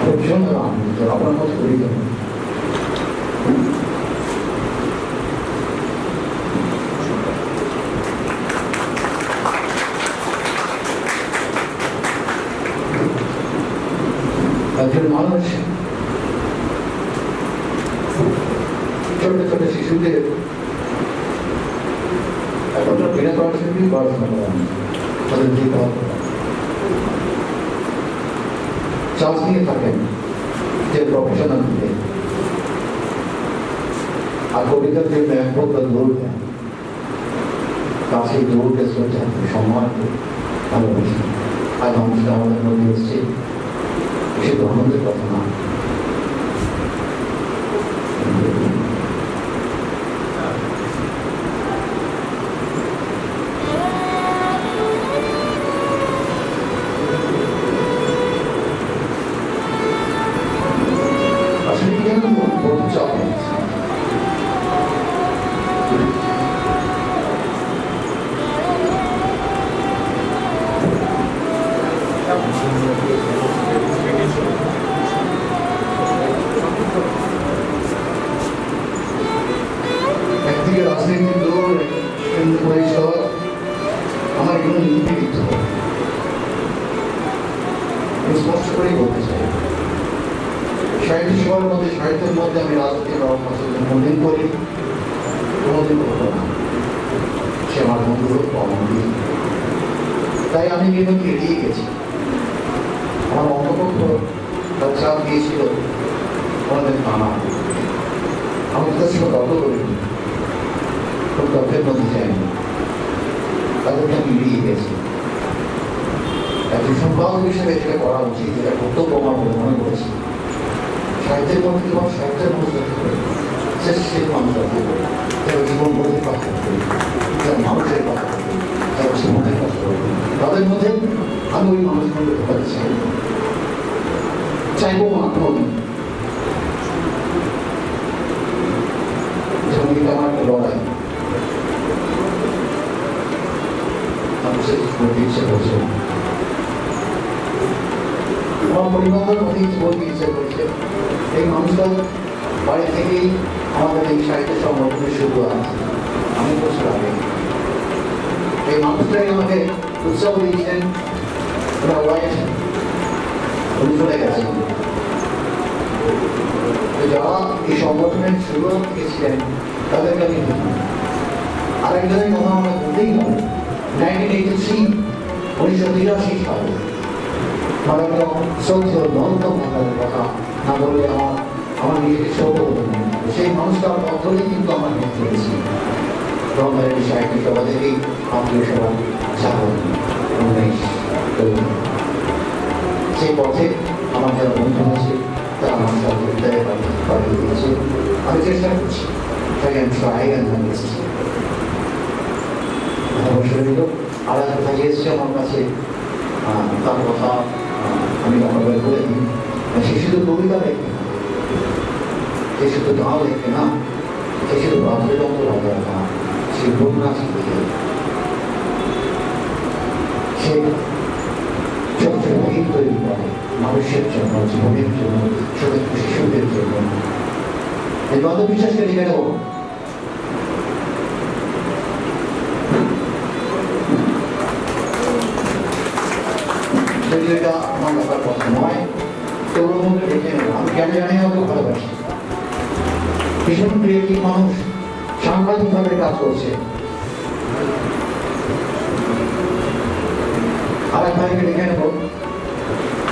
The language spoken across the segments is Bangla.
ভীষণ আনন্দিত, আপনার মতো করি তো একজন মানুষ ছোট ছোট শিশুদের এখন তো বিনা পড়াশোনাতেই পড়াশোনা করা তাদের দিতে হবে চান্স নিয়ে থাকেন যে প্রফেশনাল দিকে আর কবিতার যে ব্যাপক দৌড় দেন তার সেই দৌড়কে শ্রদ্ধা সম্মান ভালোবাসি আজ মানুষটা আমাদের মধ্যে এসছে সে আনন্দের কথা না আসলে কি জানেন বলতে চাপ একদিকে রাজনীতির দৌড় কেন্দ্র পরিষদ আমার এগুলো নীতি দিতে হবে স্পষ্ট করেই বলতে চাই সাহিত্য সভার মধ্যে সাহিত্যের মধ্যে আমি রাজনীতির কোনদিন করি কোনোদিন করবো না সে আমার বন্ধু হোক অমন্দির তাই আমি বিনোদকে এড়িয়ে গেছি আমার অন্তপক্ষ তার চাপ দিয়েছিল আমাদের নানা আমি তাদের সঙ্গে তর্ক করিনি খুব তর্কের মধ্যে যাইনি তাদেরকে আমি এড়িয়ে গেছি একজন সম্পাদক হিসেবে এটাকে করা উচিত যেটা কর্তব্য আমার বলে মনে করেছি সাহিত্যের মধ্যে এবং সাহিত্যের মধ্যে সৃষ্টির মানুষ আছে যারা জীবন বোধের কথা করবে যারা মানুষের কথা করবে যারা জীবনের কথা করবে তাদের মধ্যে আমি ওই মানুষগুলো ঢোকাতে চাই চাইবো এখন সঙ্গীত আমার একটা লড়াই মানুষের বলতে ইচ্ছে করছে আমার পরিবারের মধ্যে বলতে ইচ্ছে করছে এই মানুষটা বাড়ি থেকেই আমাদের এই সাহিত্য সংগঠনের শুরু আছে অনেক বছর আগে এই মানুষটাই আমাকে উৎসাহ দিয়েছেন উনি চলে গেছেন যারা এই সংগঠনের শুরু থেকে ছিলেন তাদেরকে আমি আরেকজনের কথা আমরা বলতেই হবে 1983 সালে মাননীয় শ্রদ্ধেয় নরেন্দ্র মোদীর কথা না বললে আমার নিজেকে ছোট সেই মানুষটার পথেই কিন্তু আমরা হেঁটে চলেছি রঙের সাহিত্য সভা থেকেই আত্মীয় সভা স্বাগত সেই পথে আমার যারা বন্ধু আছে তারা আমার সহযোগিতায় পাঠিয়ে দিয়েছে আমি চেষ্টা করছি তাই আমি ট্রাই আমি এসেছি অবশ্যই আর এক কথা এসছে আমার কাছে তার কথা আমি অনেকবার বলে দিই সে শুধু কবিতা লেখে না সে শুধু গান লেখে না সে শুধু বাদ্যযন্ত্র বাজায় না সে লোকনাচ লিখে সে ছোট ছোট গীত তৈরি করে মানুষের জন্য জীবনের জন্য ছোট ছোট শিশুদের জন্য এই বাদ বিশ্বাসকে লিখে নেব যদিও এটা আমার ব্যাপার কথা নয় কেবল মধ্যে দেখে নেব আমি কেন জানি না ওকে ভালোবাসি ভীষণ ক্রিয়েটিভ মানুষ সাংঘাতিকভাবে কাজ করছে আর এক ভাইকে ডেকে নেব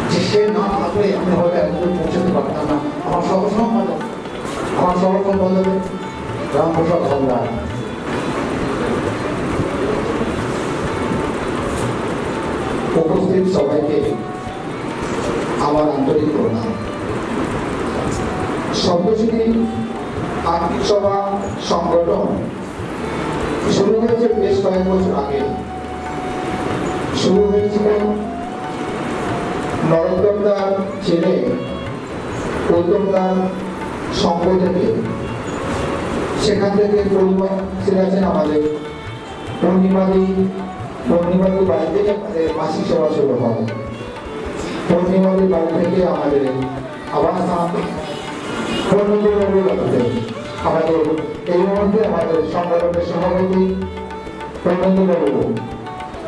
যে সে না থাকলে আমি হয়তো একদম পৌঁছতে পারতাম না আমার সহসম্পাদক রামপ্রসাদ হালদার উপস্থিত সবাইকে আমার আন্তরিক প্রণাম সপ্তশতী আর্থিক সভা সংগঠন শুরু হয়েছে বেশ কয়েক বছর আগে শুরু হয়েছিল নরোত্তমদার ছেলে গৌতমদার সঙ্গ থেকে সেখান থেকে আছেন আমাদের পূর্ণিমাদি বাড়ি থেকে আমাদের মাসিক সভা শুরু হয় পূর্ণিমাদের বাড়ি থেকে আমাদের আবাসস্থান আমাদের এই মুহূর্তে আমাদের সংগঠনের সভাপতি প্রণন্দবাবু,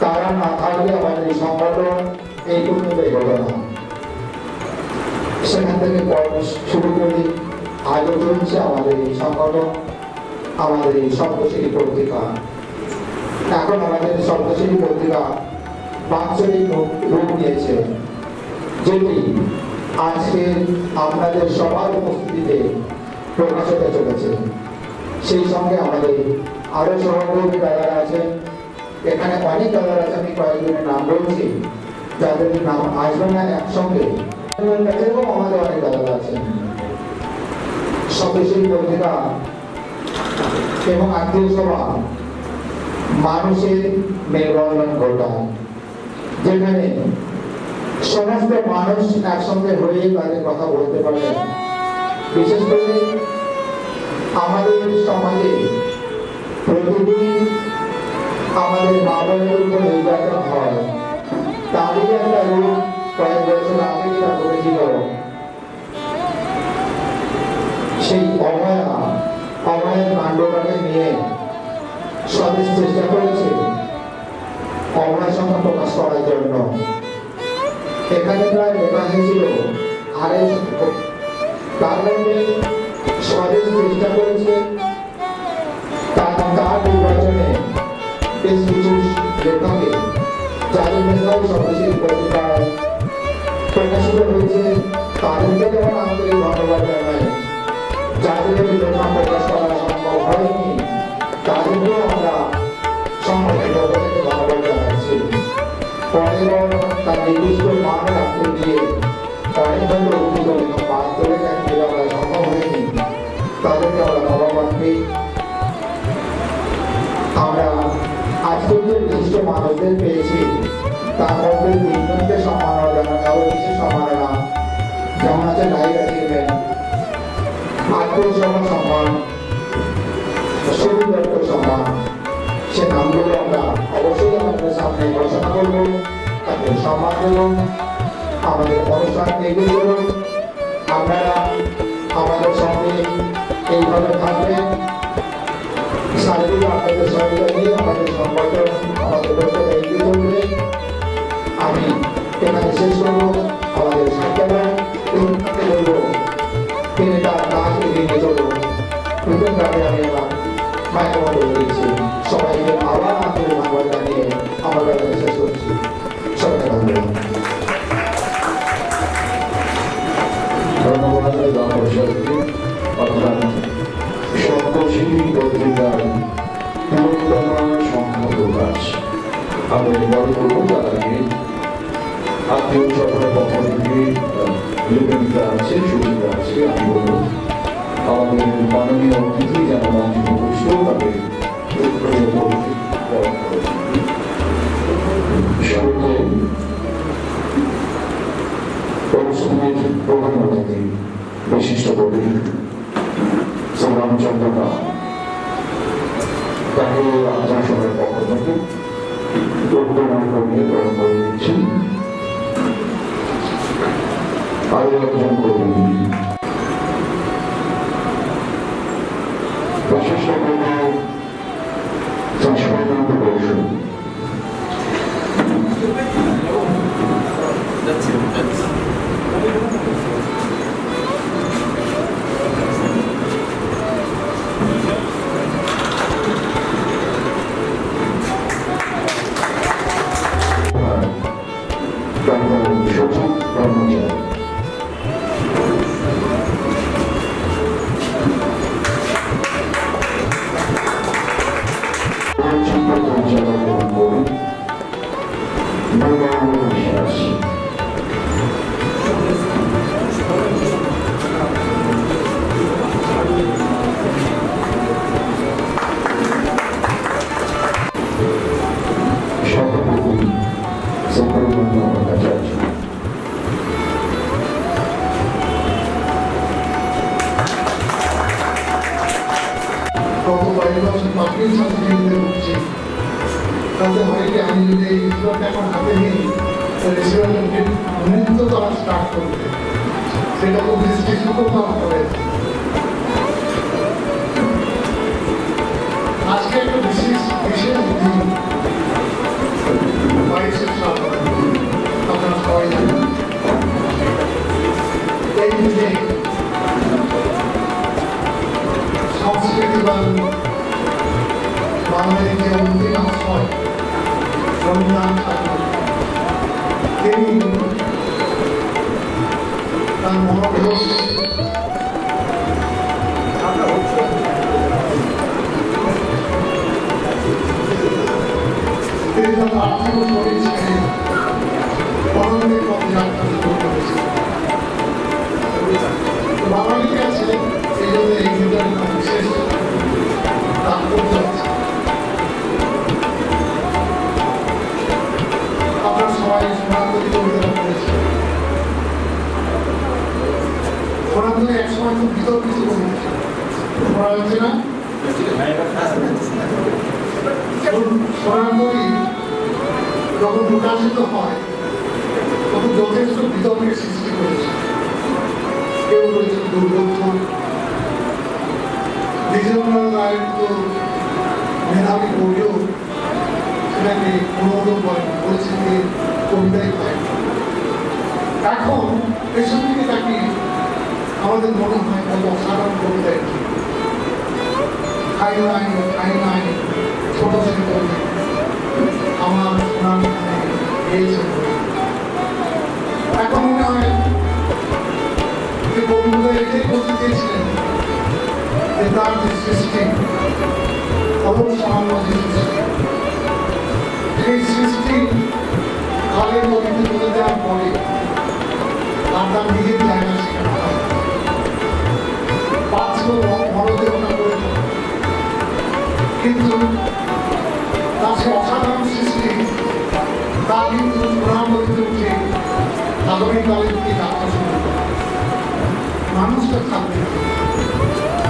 তারা না থাকলে আমাদের এই সংগঠন এই পর্যন্ত এগোবে না। সেখান থেকে শুরু করি, আজও চলছে আমাদের এই সংগঠন, আমাদের এই সপ্তশিরী পত্রিকা। এখন আমাদের সপ্তশিরী পত্রিকা বাৎসরিক রূপ নিয়েছে, যেটি আজকে আপনাদের সবার উপস্থিতিতে প্রকাশ হতে চলেছে। সেই সঙ্গে আমাদের আরো সহকর্মী দাদারা আছেন, এখানে অনেক দাদারা আছে, আমি কয়েকজনের নাম বলছি, যাদের নাম আসবে না একসঙ্গে, এবং আমাদের অনেক দাদারা আছেন। সপ্তশিরী পত্রিকা এবং আত্মীয় সভা মানুষের মেলবন্ধন ঘটায়, যেখানে সমস্ত মানুষ একসঙ্গে হয়ে তাদের কথা বলতে পারে। বিশেষ করে আমাদের সমাজে প্রতিদিন আমাদের মা বোনের উপর নির্যাতন হয়, তারই একটা রূপ কয়েক বছর আগে যেটা ঘটেছিল, সেই অভয়ের কাণ্ডটাকে নিয়ে স্বদেশ চেষ্টা করেছে অভয় সংখ্যা প্রকাশ করার জন্য। এখানে প্রায় লেখা হয়েছিল তার মধ্যে স্বদেশ চেষ্টা করেছে, তার নির্বাচনে বেশ কিছু লেখকে যাদের লেখাও স্বদেশী পত্রিকায় প্রকাশিত হয়েছে, তাদেরকে যেমন আমাদের ধন্যবাদ জানাই। যাদের লেখা প্রকাশ করা সম্ভব হয়নি, তাদেরকেও আমরা সংগঠনের পক্ষ থেকে ধন্যবাদ জানাচ্ছি। পরের তার নির্দিষ্ট মান রাখতে গিয়ে অনেকভাবে অভিযোগ লেখা বাদ করে যাকে আমরা সম্ভব হয়নি, তাদেরকে আমরা ধন্যবাদ দিই। আমরা আজকে যে বিশিষ্ট মানুষদের পেয়েছি, তার মধ্যে তিনজনকে সম্মাননা জানানো হবে, বিশেষ সম্মাননা যেমন আছে লাইভ অ্যাচিভমেন্ট, আত্মসভা সম্মান, শহীদ সম্মান। সে নামগুলো আমরা অবশ্যই আমাদের সামনে ঘোষণা করব, তাদের সম্মান দেব, আমাদের অনুষ্ঠান এগিয়ে চলুন। আপনারা আমাদের সঙ্গে এইভাবে থাকবেন, শারীরিক আপনাদের সহায়তা নিয়ে আমাদের সংগঠন আমাদের লক্ষ্যে এগিয়ে চলবে। আমি এখানে শেষ করবো আমাদের সাক্ষাৎকার বলবো, তিনি তার কাজ এগিয়ে নিয়ে চলবো। নতুনভাবে আমি আমার মায়ের মতো দিচ্ছি, সবাইকে আবার আন্তরিক ধন্যবাদ জানিয়ে আমার বেলাকে শেষ করছি। সবাইকে ধন্যবাদ। ধন্যবাদ পরিষদকে, অর্থাৎ সপ্তশিরী পত্রিকার পুরোতম সংখ্যা প্রকাশ। আমি মনে করবো তাদেরকে আত্মীয় সভার পক্ষ থেকে লেখনিকা আছে, সুচিতা আছে, আমি বলবো আমাদের মাননীয় অতিথি যেন মঞ্চে উপস্থিত তাকে অনুষ্ঠানের প্রধান অতিথি বিশিষ্ট কবি শ্রীরামচন্দ্র রাও, তাকে আলোচনা সভার পক্ষ থেকে নিয়ে গ্রহণ করে দিচ্ছেন। আরো একজন কবি বিশিষ্ট কবি সংস্কৃত কৌশল, সচিব কর্মচারী, গত কয়েক বছর পাবলিক সার্টিফিকেটে হচ্ছে, তাতে হয় কি আমি যদি এই রিপোর্ট এখন হাতে নিই নৃত্য করা স্টার্ট করবে, সেটা খুব দৃষ্টি সুখকর হয়েছে। আজকে একটা বিশেষ দিন, 22শে শ্রাবণ, আপনারা সবাই জানেন। এই দিনে সংস্কৃতি বা বাঙালির যে অন্তিম আশ্রয় রবীন্দ্রনাথ ঠাকুর, তিনি তার মনোগ্রহ তিনি তার পার্থিব শরীর ছেড়ে পরমের পথে যাত্রা শুরু করেছিলেন। বাঙালির কাছে এই জন্য এই দিনটার বিশেষ তাৎপর্য আছে। আপনারা সবাই সোনান্তরী কবিতা পড়েছেন। সোনান্তরী একসময় খুব বিতর্কিত কবিতা পড়া হচ্ছে না। সোনান্তরী যখন প্রকাশিত হয় তখন যথেষ্ট বিতর্কের সৃষ্টি করেছে। কেউ বলেছেন দুর্বোধ্য, দ্বিজেন্দ্রনাথ রায়ের তো মেধাবী কবিও সেটাকে অনুমোদন করেন, বলছেন যে কবিতাই হয়। এখন পেছন দিকে তাকিয়ে আমাদের মনে হয় কত অসাধারণ কবিতা এটি। খাই নাই ছোট ছেলে কবি আমার সোনার গিয়েছে। এখন মনে হয় যে কবিগুলো এটাই বলতে চেয়েছিলেন যে তার যে সৃষ্টি অবশ্য সামান্য যে সৃষ্টি, সেই সৃষ্টি কালের গতিতে তুলে দেওয়ার পরে তার নিজের জায়গা সেখানে হয়। পার্থিব মনোদেবনা করে, কিন্তু তার সে অসাধারণ সৃষ্টি তা কিন্তু প্রণামগতিতে উঠে আগামী কালের দিকে যাত্রা শুরু করে। মানুষটা থাকবে,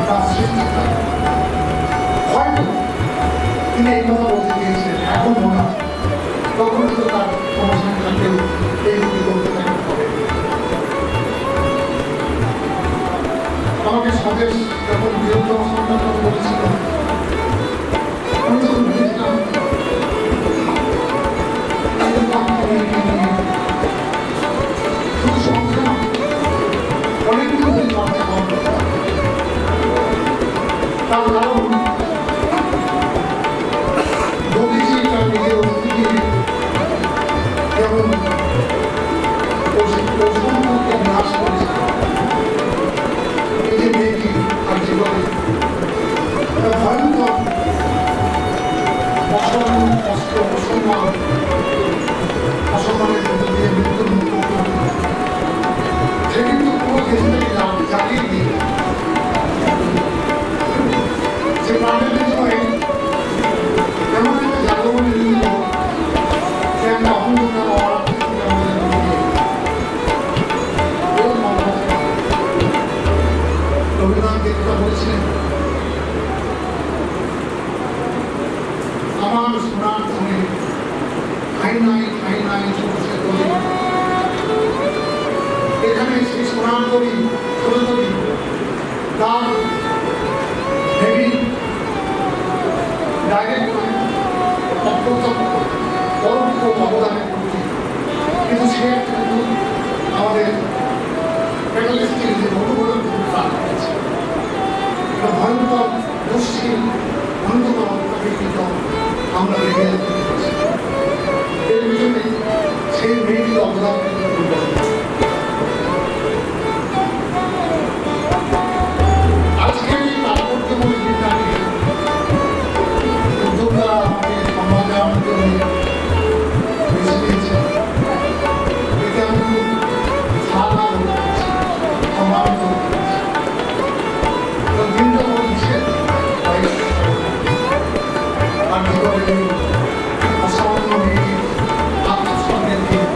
তার সৃষ্টি থাকবে। হয়তো তিনি এই কথা বলতে চেয়েছিলেন, এখন মনে হয় তখন তো তার সমস্যা থাকলেও এই দুটি করতে থাকতে হবে। আমাকে স্বদেশ যখন বৃহত্তম সন্তান বলেছিল, আমি তখন ভেবেছিলাম শুধু সংখ্যা না, অনেকগুলো চর্চা করতে হবে। তার কারণ গতিশীল তার নিজের অস্তিত্বে যেমন অসম্ভবকে নাশ করেছে, এই যে মেয়েটি আর জীবনে ভয়ঙ্কর অসম্মান, কষ্ট, অসম্মানের মধ্যে দিয়ে মৃত্যুর মুখ সে কিন্তু পুরো দেশটাকে জাগিয়ে দিয়ে সে প্রাণের বিষয়ে এমন একটা জাগরণে নিল সে একটা অহংকার রবীন্দ্রনাথ যেটা বলছিলেন, আমার সোনার ধনে খাই নাই চলছে তরি। এখানে সেই সোনার তরি ছোট তার হেভি ডাইরেক্ট অপ্রত্যক্ষ পরোক্ষ অবদানের প্রতি, কিন্তু সে কিন্তু আমাদের প্যাটালিস্টের যে অনুমোদন ভূমিকা আছে, এটা ভয়ঙ্কর দুশ্চিল ভয়ঙ্কর অবস্থাকে কিন্তু আমরা রেখে যেতে পেরেছি। এর পিছনে সেই মেয়েটির অবদান কিন্তু আজকে এই তাৎপর্যময় দিনটাকে উদ্যোক্তারা আমাকে সম্মান দেওয়ার জন্য বেছে নিয়েছে। এতে আমি খুব সাধনা করতে পেরেছি, সম্মানিত হতে পেরেছি। দিনটা বড় বিশেষ, আর জীবনের অসামান্য মেয়েটির আত্মসম্মানের দিন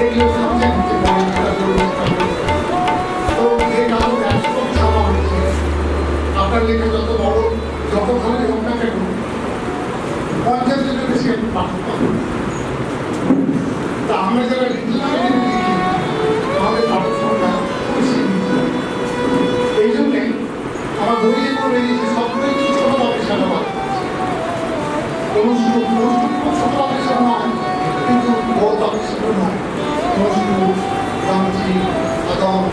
রেডিও সাবজেক্ট যে পড়াশোনা করবে তো যে কারণে একশো ছাড়া হয়েছে আপনার লেখা যত বড় যত ভালো হোক না কেন 50 জনের বেশি পাঠক পাবেন তা আমরা যারা লিখি আমাদের পাঠক সংখ্যা খুবই সীমিত এই জন্যে আমার বইয়ে করে দিয়েছে সবগুলোই কিছু ছোটভাবে সাজাবাদ অনুষ্ঠিত ছোটভাবে সাজানো নয় কিন্তু বড় অফিসগুলো নয় অনুষ্ঠিত গান্ধী আদম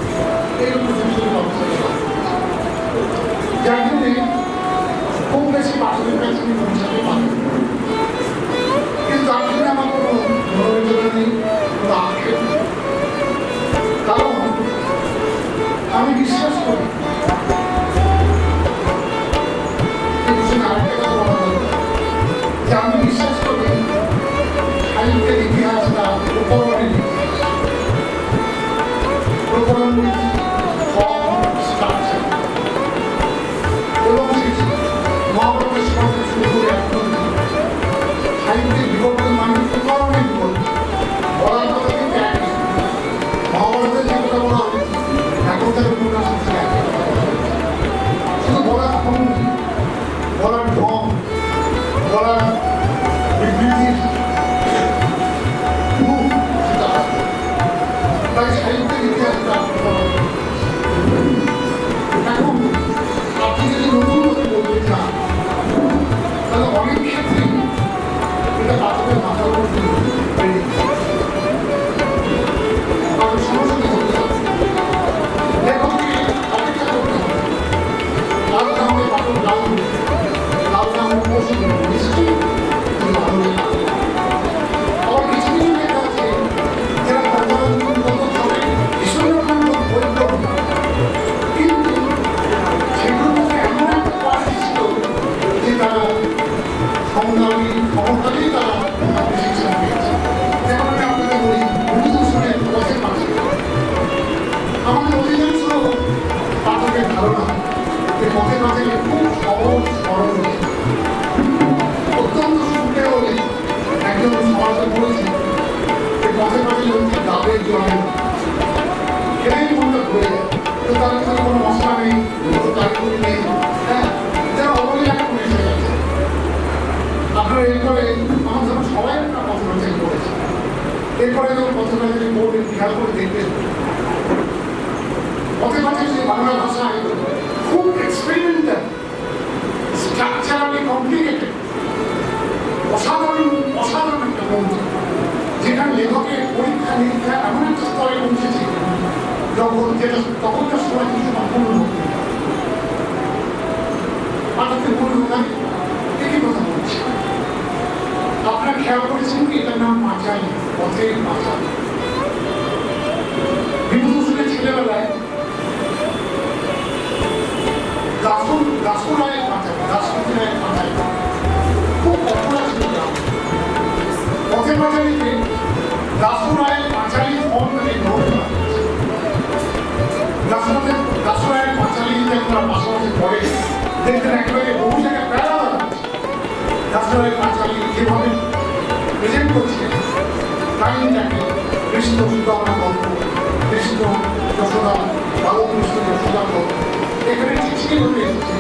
এইরকম ছোটভাবে সাজাবাদ যার জন্যে খুব বেশি পাঠকের কাছে আমি পৌঁছাতে পারি কিন্তু তার জন্য আমার কোনো মনোরঞ্জন নেই কোনো আক্ষেপ নেই কারণ আমি বিশ্বাস করি আরেকটা কথা বলা দরকার যে আমি বিশ্বাস করি সাহিত্যের ইতিহাসটা প্রকরণের ইতিহাস প্রকরণ স্ট্রাকচার এবং মহাভারতের সমাজে শুরু করে এখন সাহিত্যের বিবর্তন মানে প্রকরণের বিবর্তন বলার কথা কিন্তু একই মহাভারতের যে কথা বলা হয়েছে এখন তার উপন্যাস হচ্ছে একই শুধু বলার ভঙ্গি বলার ঢং বলার বিবৃতির রূপ সেটা তাই সাহিত্যের ইতিহাসটা এখন আপনি যদি নতুন করে বলতে চান তাহলে অনেক ক্ষেত্রে এটা পাঠকের মাথার মধ্যে বেড়ে কারণ সমস্যাটি হতে হবে লেখককে অপেক্ষা করতে হবে লাল কামড়ে পাঠক লাল লাল কামড়ে পশু নিশ্চয়ই ভালো লেখা আবার কিছু কিছু লেখা আছে যারা প্রধানভাবে ভীষণ রকম বৈপ্লব কিন্তু সেগুলোর মধ্যে এমন একটা কোয়ালিটি ছিল যে তারা সংগ্রামী ক্ষমতাতেই তারা শিক্ষা পেয়েছে যেমন আমি আপনাদের বলি বিভূতিভূষণের পথের পাশে আমাদের অধিকাংশ পাঠকের ধারণা যে পথের পাশে খুব সহজ সরল অত্যন্ত সুখে হলে একজন সমাজে বলেছে যে পথের পাশে হচ্ছে ডাবের জলের এটাই মনটা ঘুরে যায় তো তার ভিতরে কোনো মশলা নেই কোনো কারিগরি নেই হ্যাঁ যারা অবলি একটা এসে গেছে আপনারা এরপরে আমার ধরুন সবাই একটা পথবাচাই করেছে এরপরে যখন পথবাচাই বোর্ডে খেয়াল করে দেখবেন পথবাচাই যে বাংলা ভাষায় খুব এক্সপেরিমেন্টাল স্ট্রাকচারালি কমপ্লিকেটেড অসাধারণ অসাধারণ একটা গ্রন্থ যেখানে লেখকের পরীক্ষা নিরীক্ষা এমন একটা স্তরে পৌঁছেছে যখন যেটা তখনকার সময় কিছু সম্পূর্ণ পাঠকের মনে হয় একই কথা বলছি আপনারা খেয়াল করেছেন কি এটার নাম পাঁচালী পথের পাঁচালী বিভূতিভূষণের ছেলেবেলায় দাসু রায়ের পাঁচালী দাসপতি রায়ের পাঁচালী খুব পপুলার ছিল পথের পাঁচালীতে দাসু রায়ের পাঁচালী ফর্ম থেকে গ্রহণ করা দাসু রায়ের পাঁচালী যদি আপনারা পাশাপাশি পড়ে দেখবেন একেবারে বহু জায়গায় প্যারা দাসু রায়ের পাঁচালী যেভাবে প্রেজেন্ট করছে কাহিনীটাকে কৃষ্ণ সুদামার গল্প কৃষ্ণ যশোদা বালকৃষ্ণ যশোদার গল্প এখানে ঠিক সেইভাবে এসেছে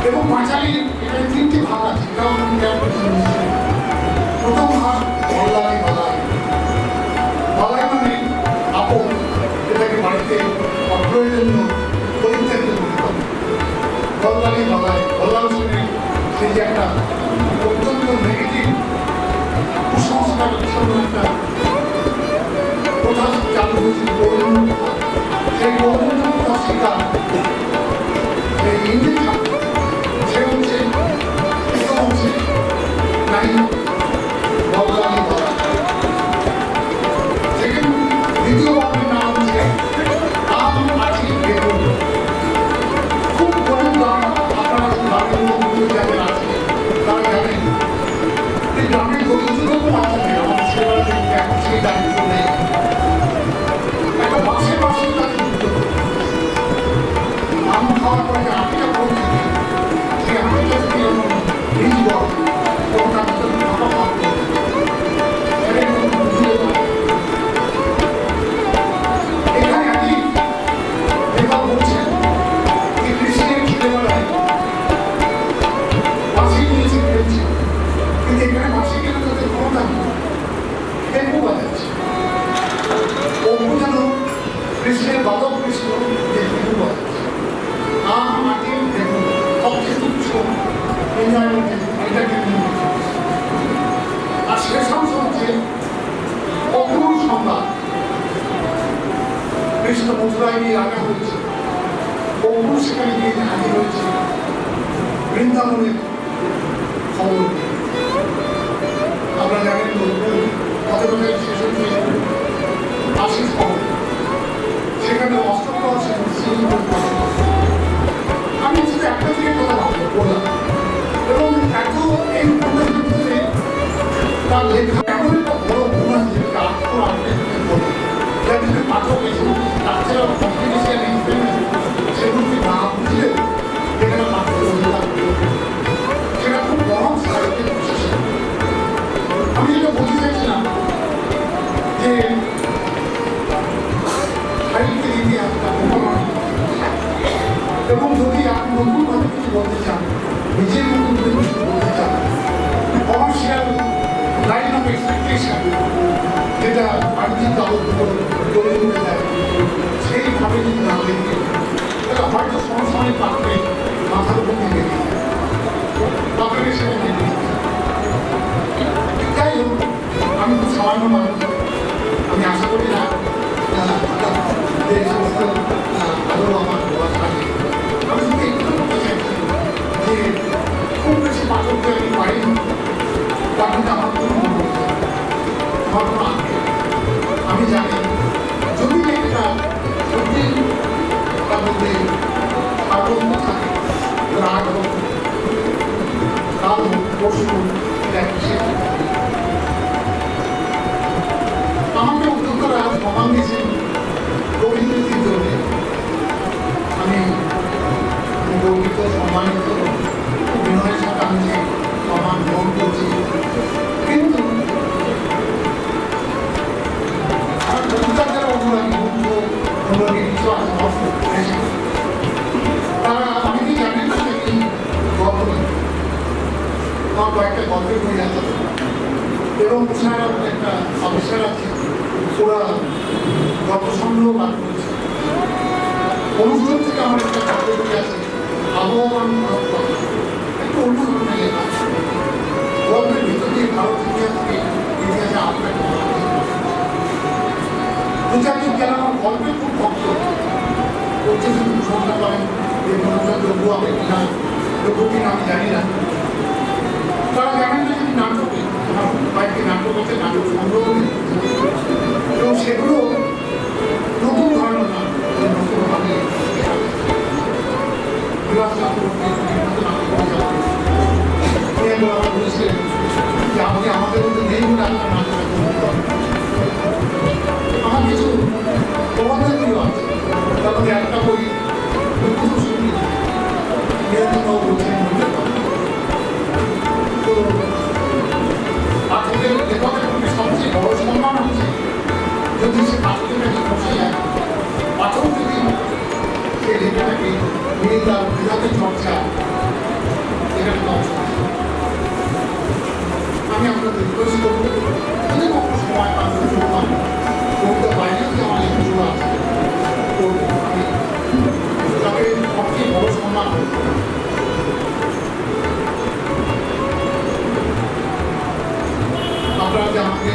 এবং পাঁচালী এখানে তিনটি ভাগ আছে এটাও আমি প্রথম ভাগ বল্লাই বালাই বালাই মানে আপন এটাকে বাড়িতে অপ্রয়োজনীয় পরিত্যাগের মনে করে বল্লাই বালাই বল্লাল সঙ্গে সেই যে একটা অত্যন্ত নেগেটিভ কুসংস্কার একটা প্রথা চালু হয়েছে গৌরবন্ধ প্রথা সেই গৌরবন্ধ প্রথা শিকার সেই হিন্দি ঠাকুর সে হচ্ছে প্রথম হচ্ছে নারী বল্লালী বালাই সেখানে দ্বিতীয় বাবার নাম হচ্ছে আম আছি বেগুন খুব গরিব গ্রাম আপনারা গ্রামের লোকগুলো যাদের আছে তারা জানেন এই গ্রামের গরিবগুলোও আছে আমাদের সেবার এখন সেই দায়িত্ব নেই একটা বাসের বাসের কাছে কৃষ্ণ মথুরায় গিয়ে রাজা হয়েছে, বহু সেখানে গিয়ে হাজির হয়েছে বৃন্দাবনের খবর। আপনারা জানেন গতকাল শেষ হচ্ছে আশিস খবর, সেখানে অষ্টপ্রহর আমি শুধু একটা থেকে কথা বললাম, এবং এত এই উপন্যাসে তার লেখা এমন একটা বড় গুণ আছে যেটা আত্ম আত্মীয় বলে, যার জন্য পাঠক তাছাড়া কম্পিটিশন সেগুলোকে না বুঝলে যেখানে পাঠক সেটা খুব বড় সাহিত্যের বিশেষ। আমি যেটা বলতে চাইছিলাম যে সাহিত্যের ইতিহাসটা এবং যদি আপনি নতুন ভাবে কিছু বলতে চান, নিজের নতুন কিছু বলতে চান, কমার্শিয়াল লাইন অফ এক্সপেকটেশন যেটা বাণিজ্যিক কাগজগুলো তৈরি করে দেয়, সেইভাবে যদি না দেখে তাহলে হয়তো সমসাময়িক পাত্রে মাথার উপর দিয়ে বেরিয়ে যায়, আপনাকে সেটা বেরিয়ে যাই হোক। আমি খুব সামান্য মানুষ, আমি আশা করি না যে সমস্ত আরও আমার বলা থাকে। আমি শুধু একটু বলতে চাইছি যে খুব বেশি পাঠককে আমি পাইনি, তার মধ্যে আমার কোনো আমার কোনো আগ্রহ। আমি জানি যদি একটা সত্যি তার মধ্যে আগ্রহ থাকে, রাগ হোক, কাল হোক, পশু হোক, এটা আমাকে উদ্যোক্তারা প্রমাণ দিয়েছেন রবীন্দ্রজির জন্য। আমি গর্বিত, সম্মানিত, বিনয়ের সাথে আমি যে প্রমাণ গ্রহণ করছি, কিন্তু আমার কবিতার যারা অনুরাগী কিছু আছে তারা অনেকেই জানেন না যে এই গল্প আমার কয়েকটা গল্পের বই আছে এবং ওনারা একটা আবিষ্কার আছে, ওরা গল্প সংগ্রহ বার করেছে। অনুষ্ঠান থেকে আমার একটা গল্পের বই আছে, আবহাওয়ান একটু অন্য ধরনের লেখা, গল্পের ভিতর দিয়ে ভারত ইতিহাসে আপনাকে দু-চারজন যারা আমার গল্পের খুব ভক্ত করছে, শুধু প্রশংসা করেন যে মনোযোগ দ্রব্য হবে কিনা, দ্রব্য কিনা আমি জানি না। তারা জানেন যে নাটকে কয়েকটি নাটক আছে, নাটক সংগ্রহ এবং সেগুলো নতুন ধরনের না, নতুনভাবে আমার বলেছিলেন যে আপনি আমাদের মধ্যে নেই বলে আপনার নাটকটা আমার কিছু প্রবন্ধগুলো আছে, তার মধ্যে একটা বই শুনি নিরঞ্জনবাবু বলছেন তো পাঠকের লেখকের পক্ষে সবচেয়ে বড় সম্মান হচ্ছে যদি সে পাঠকের কাছে বসে যায়, পাঠক যদি সে লেখাটাকে নিয়ে তার বিরাটের চর্চা এখানে অংশ। আমি আপনাদের রিকোয়েস্ট করবো যদি কখনো সময় পান, সুযোগ পান, কবিতা বাইরেও যে আমার লেখাগুলো আছে তো আমি তাকে সবচেয়ে বড় সম্মান আপনারা যে আমাকে